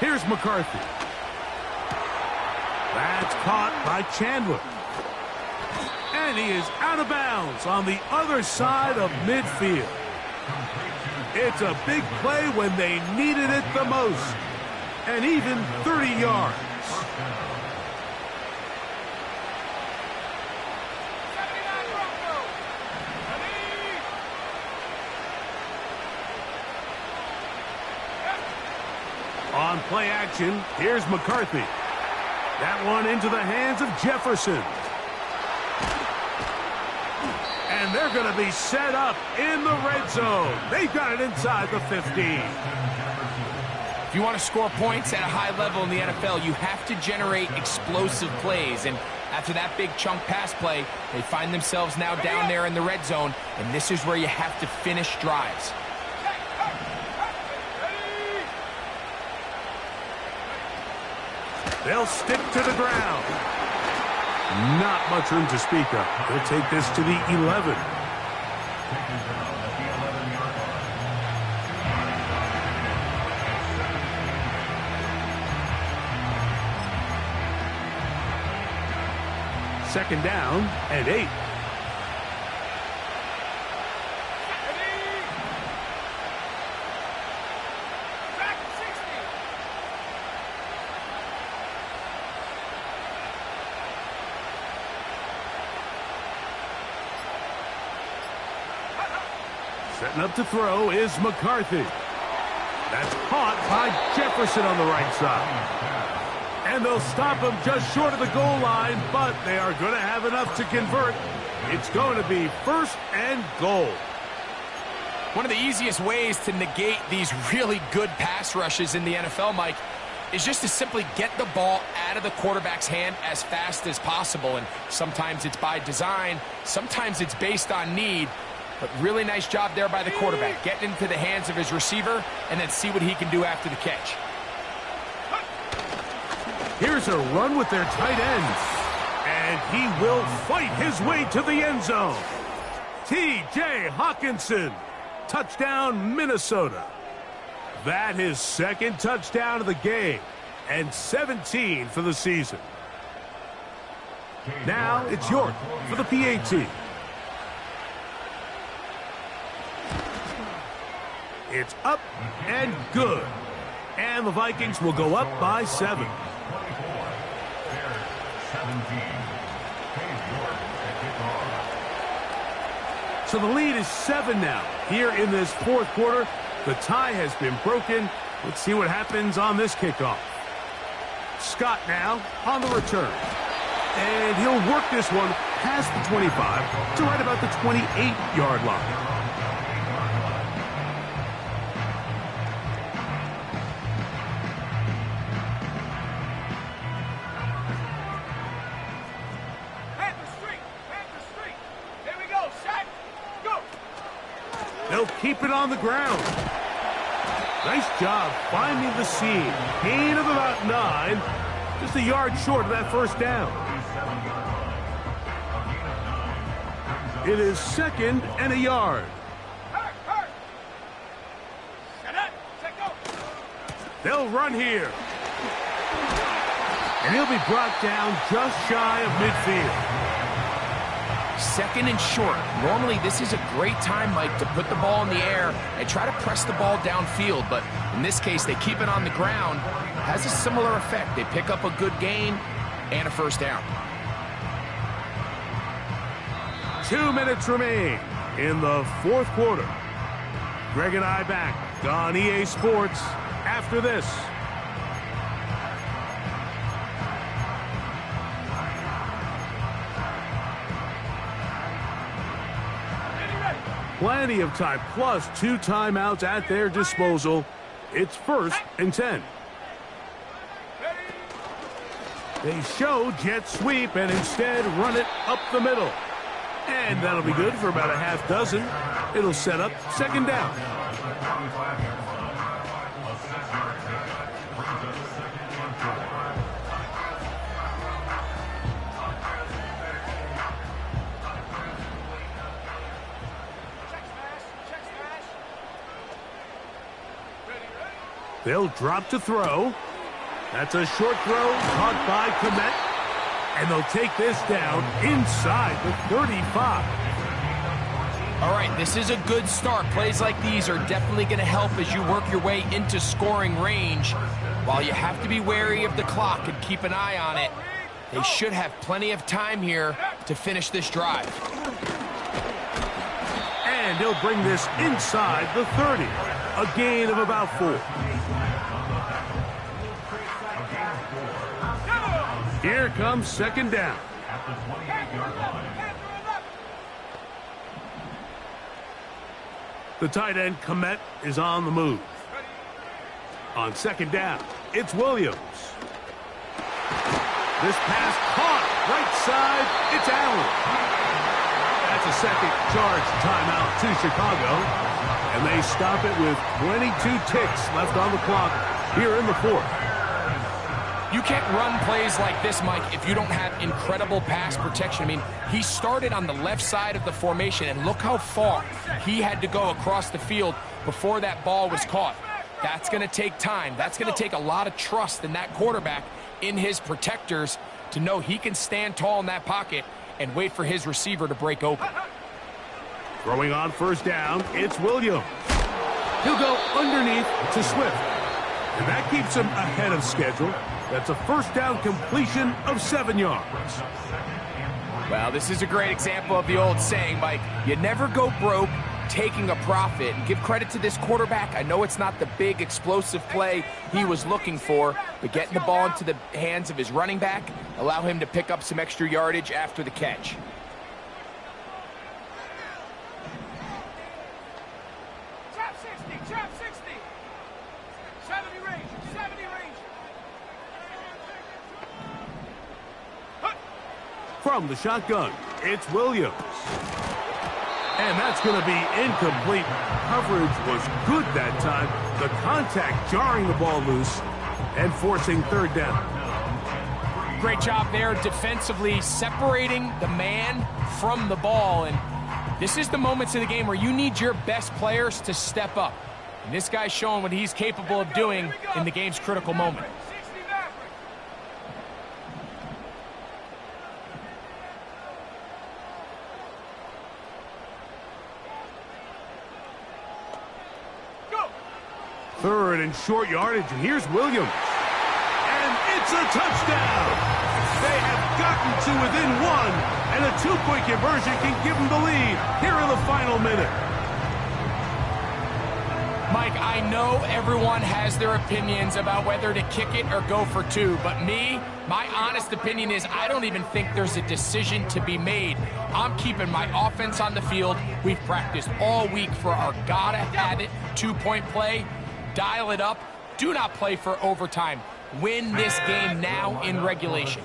Speaker 6: Here's McCarthy. That's caught by Chandler. And he is out of bounds on the other side of midfield. It's a big play when they needed it the most. And even 30 yards. On play action, here's McCarthy. That one into the hands of Jefferson. And they're going to be set up in the red zone. They've got it inside the 15.
Speaker 7: If you want to score points at a high level in the NFL, you have to generate explosive plays. And after that big chunk pass play, they find themselves now down there in the red zone. And this is where you have to finish drives.
Speaker 6: They'll stick to the ground. Not much room to speak of. They'll take this to the 11. Second down and 8. Setting up to throw is McCarthy. That's caught by Jefferson on the right side. And they'll stop him just short of the goal line, but they are going to have enough to convert. It's going to be 1st and goal.
Speaker 7: One of the easiest ways to negate these really good pass rushes in the NFL, Mike, is just to simply get the ball out of the quarterback's hand as fast as possible. And sometimes it's by design, sometimes it's based on need. But really nice job there by the quarterback, getting into the hands of his receiver and then see what he can do after the catch.
Speaker 6: Here's a run with their tight ends. And he will fight his way to the end zone. T.J. Hawkinson. Touchdown, Minnesota. That his second touchdown of the game. And 17 for the season. Now it's York for the PAT. It's up and good. And the Vikings will go up by 7. So the lead is 7 now. Here in this fourth quarter, the tie has been broken. Let's see what happens on this kickoff. Scott now on the return. And he'll work this one past the 25 to right about the 28-yard line. They'll keep it on the ground. Nice job finding the seam. Gain of about 9. Just a yard short of that first down. It is 2nd and a yard. They'll run here. And he'll be brought down just shy of midfield.
Speaker 7: 2nd and short. Normally, this is a great time, Mike, to put the ball in the air and try to press the ball downfield. But in this case, they keep it on the ground. Has a similar effect. They pick up a good gain and a first down.
Speaker 6: 2 minutes remain in the fourth quarter. Greg and I back on EA Sports after this. Plenty of time, plus 2 timeouts at their disposal. It's 1st and 10. They show jet sweep and instead run it up the middle. And that'll be good for about a half dozen. It'll set up 2nd down. They'll drop to throw. That's a short throw caught by Komet. And they'll take this down inside the 35.
Speaker 7: All right, this is a good start. Plays like these are definitely going to help as you work your way into scoring range. While you have to be wary of the clock and keep an eye on it, they should have plenty of time here to finish this drive.
Speaker 6: And they'll bring this inside the 30. A gain of about 4. Here comes 2nd down. The tight end, Komet, is on the move. On 2nd down, it's Williams. This pass caught. Right side, it's Allen. That's a 2nd charge timeout to Chicago. And they stop it with 22 ticks left on the clock here in the 4th.
Speaker 7: You can't run plays like this, Mike, if you don't have incredible pass protection. I mean, he started on the left side of the formation, and look how far he had to go across the field before that ball was caught. That's going to take time. That's going to take a lot of trust in that quarterback, in his protectors, to know he can stand tall in that pocket and wait for his receiver to break open.
Speaker 6: Throwing on 1st down, it's Williams. He'll go underneath to Swift. And that keeps him ahead of schedule. That's a 1st down completion of 7 yards.
Speaker 7: Well, this is a great example of the old saying, Mike, you never go broke taking a profit. And give credit to this quarterback. I know it's not the big explosive play he was looking for, but getting the ball into the hands of his running back, allow him to pick up some extra yardage after the catch.
Speaker 6: From the shotgun, it's Williams. And that's going to be incomplete. Coverage was good that time. The contact jarring the ball loose and forcing 3rd down.
Speaker 7: Great job there defensively, separating the man from the ball. And this is the moments of the game where you need your best players to step up. And this guy's showing what he's capable of doing in the game's critical moment.
Speaker 6: Third and short yardage, and here's Williams. And it's a touchdown! They have gotten to within one, and a two-point conversion can give them the lead here in the final minute.
Speaker 7: Mike, I know everyone has their opinions about whether to kick it or go for two, but my honest opinion is I don't even think there's a decision to be made. I'm keeping my offense on the field. We've practiced all week for our gotta-have-it two-point play. Dial it up. Do not play for overtime. Win this game now in regulation.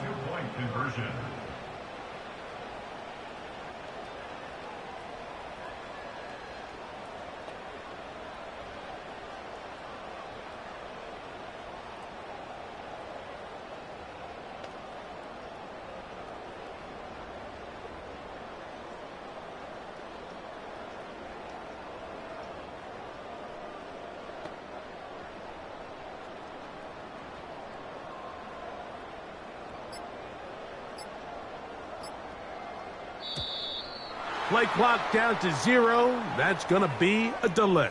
Speaker 6: Play clock down to 0. That's going to be a delay.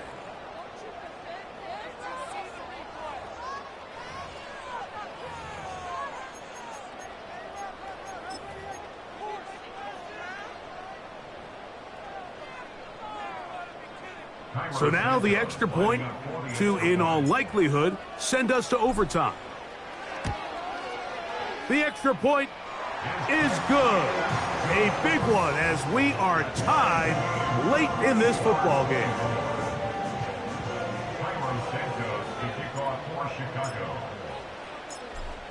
Speaker 6: So now the extra point to, in all likelihood, send us to overtime. The extra point is good. A big one as we are tied late in this football game.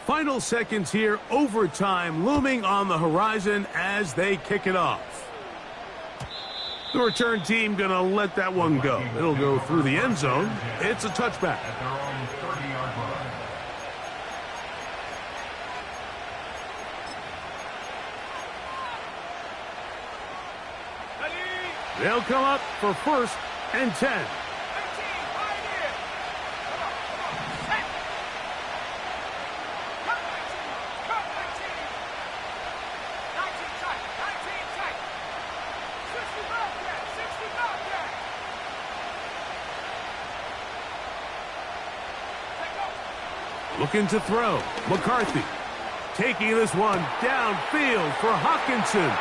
Speaker 6: Final seconds here, overtime looming on the horizon as they kick it off. The return team going to let that one go. It'll go through the end zone. It's a touchback. They'll come up for 1st and 10. Looking to throw. McCarthy taking this one downfield for Hawkinson.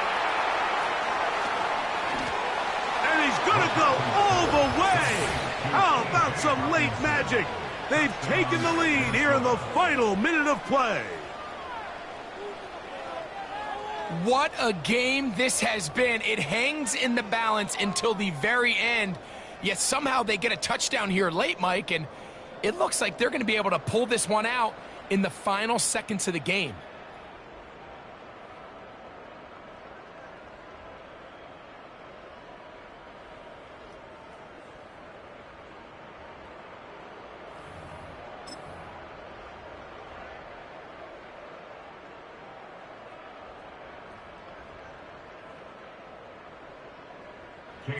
Speaker 6: Gonna go all the way. How about some late magic? They've taken the lead here in the final minute of play.
Speaker 7: What a game this has been. It hangs in the balance until the very end, yet somehow they get a touchdown here late, Mike, and it looks like they're going to be able to pull this one out in the final seconds of the game.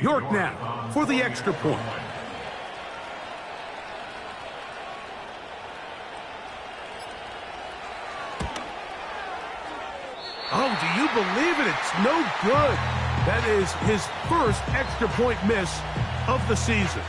Speaker 6: York now for the extra point. Oh, do you believe it? It's no good. That is his first extra point miss of the season.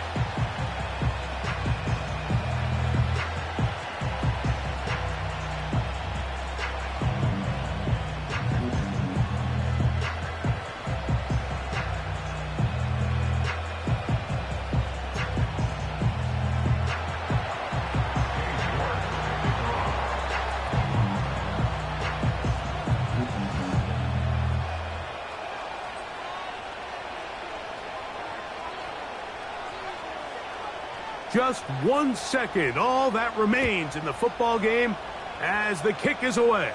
Speaker 6: Just 1 second, all that remains in the football game as the kick is away.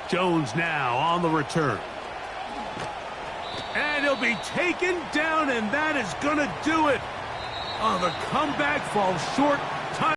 Speaker 6: Jones now on the return. And he'll be taken down, and that is going to do it. Oh, the comeback falls short